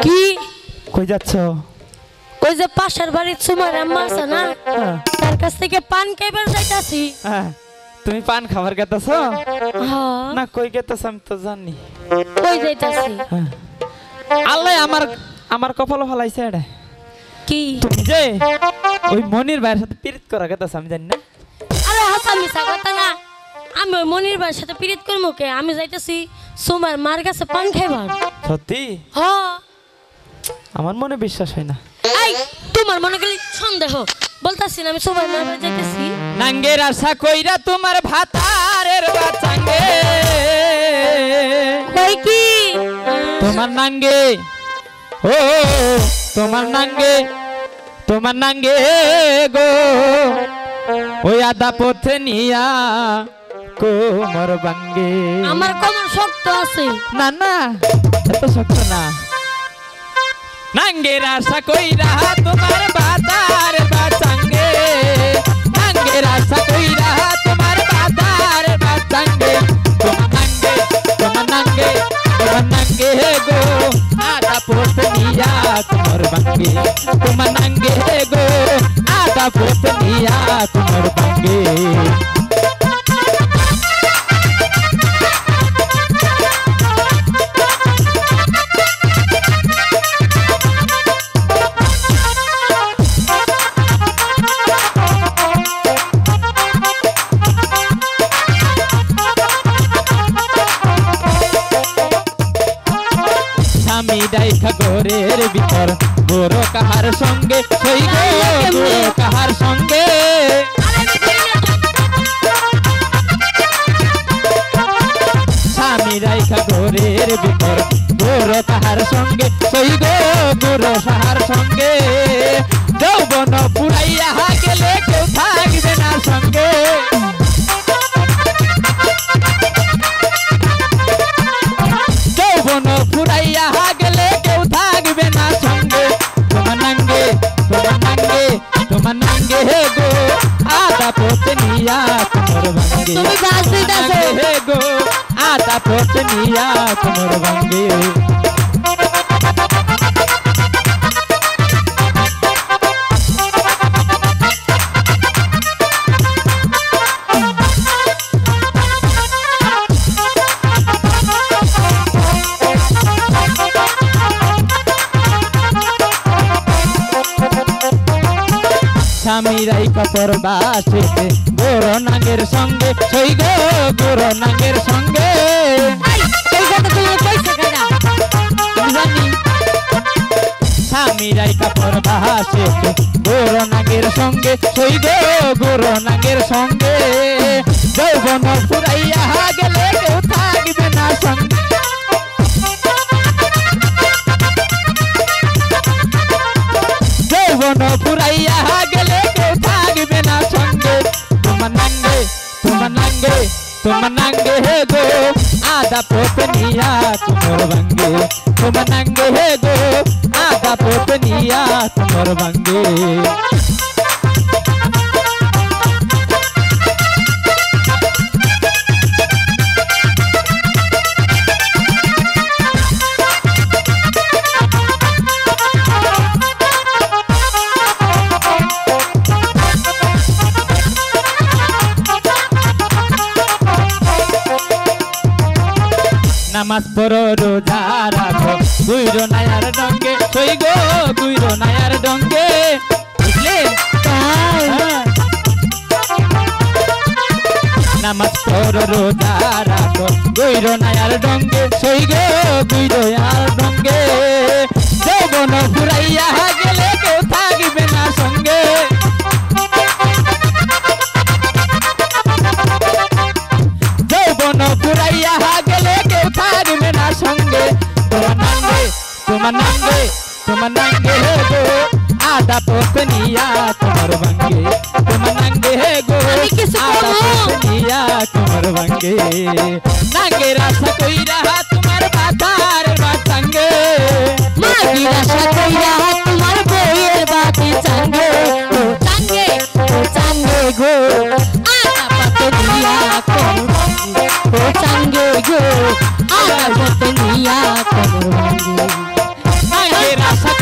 কি কই যাচ্ছ? ওই যে পাশের বাড়ির সুমার আম্মা আছে না, তার কাছ থেকে পান খাইবার যাইতাছি। তুমি পান খাবার গেতাছো? হ্যাঁ। না কই গেতাছ আমি তো জানি। কই যাইতাছি? আল্লাহ আমার কপাল ফলাইছে এটা। কি তুমি যে ওই মনির ভাইয়ের সাথে পিরিত করা গেতাছ আমি জানি না। আরে হাসা মিছা কথা না, আমি ওই মনির ভাইয়ের সাথে পিরিত করবো কে? আমি যাইতাছি সুমার মার কাছে পান খাইবার। সত্যি? হ্যাঁ। আমার মনে বিশ্বাস হয় না। এই তোমার মনে গেলি সন্দেহ, বলতাছি না আমি সুমার মার কাছে যাইতাছি। নাঙ্গের আশা কইরা তোমার ভাতারের বাঁচাঙ্গে কই কি তোমার নাঙ্গে, ও তোমার নাঙ্গে গো ওই আদা পথে নিয়া কোমর ভাঙ্গে। আমার কোমর শক্ত আছে। না না এত শক্ত না। নাঙ্গের আশা কইরা তোমার বাতার বাঁচাঙ্গে, নাঙ্গের আশা কইরা তোমার বাতার বাঁচাঙ্গে। তোমার নাঙ্গে গো আদা পথে নিয়া কোমর ভাঙ্গে। তোমার নাঙ্গে গো আদা পথে নিয়া কোমর ভাঙ্গে। আমি ডাইখা ঘরের ভিতর বড় কাহার সঙ্গে সই গো বড় কাহার সঙ্গে। স্বামী ডাইখা ঘরের ভিতর বড় কাহার সঙ্গে সই গো বড় কাহার সঙ্গে। যৌবন পুরাইয়া গেলে কেউ থাকবে না সঙ্গে। যৌবন পুরাইয়া গেলে কেউ থাকবে না সঙ্গে। তোমার নাঙ্গে গো আদা পথে নিয়া কোমর ভাঙ্গে। নাঙ্গে গো আদা পথে নিয়া কোমর ভাঙ্গে। স্বামীরাই কাপড় বাসেতে বড় নাঙ্গের সঙ্গে সই গো বড় নাঙ্গের সঙ্গে। স্বামীরাই কাপড় বাসেতে বড় নাঙ্গের সঙ্গে সই গো বড় নাঙ্গের সঙ্গে। যৌবন পুরাইয়া গেলে কেউ থাকবে না সঙ্গে। যৌবন পুরাইয়া গেলে কেউ থাকবে না সঙ্গে। তোমার নাঙ্গে গো আদা পথে নিয়া কোমর ভাঙ্গে। তোমার নাঙ্গে গো আদা পথে নিয়া কোমর ভাঙ্গে। নামাজ পড়ো রোজা রাখো গুইরো নায়ার ডঙ্গে সই গো গুইরো নায়ার ডঙ্গে। বুঝলে? নামাজ পড়ো রোজা রাখো গুইরো নায়ার ডঙ্গে সই গো গুইরো নায়ার ডঙ্গে। যৌবন পুরাইয়া গেলে কেউ থাকবে না সঙ্গে। যৌবন পুরাইয়া গেলে কেউ থাকবে না সঙ্গে। তোমার নাঙ্গে গো আদা পথে নিয়া কোমর ভাঙ্গে। তোমার নাঙ্গে গো আদা পথে নিয়া কোমর ভাঙ্গে। নাঙ্গের আশা কইরা তোমার বাতার বাঁচাঙ্গে। মাগির আশা কইরা তোমার বউয়ের বাতি চাঙ্গে। চাঙ্গে গো আদা পথে নিয়া কোমর ভাঙ্গে। চাঙ্গে গো আদা পথে নিয়া কোমর ভাঙ্গে। রাসা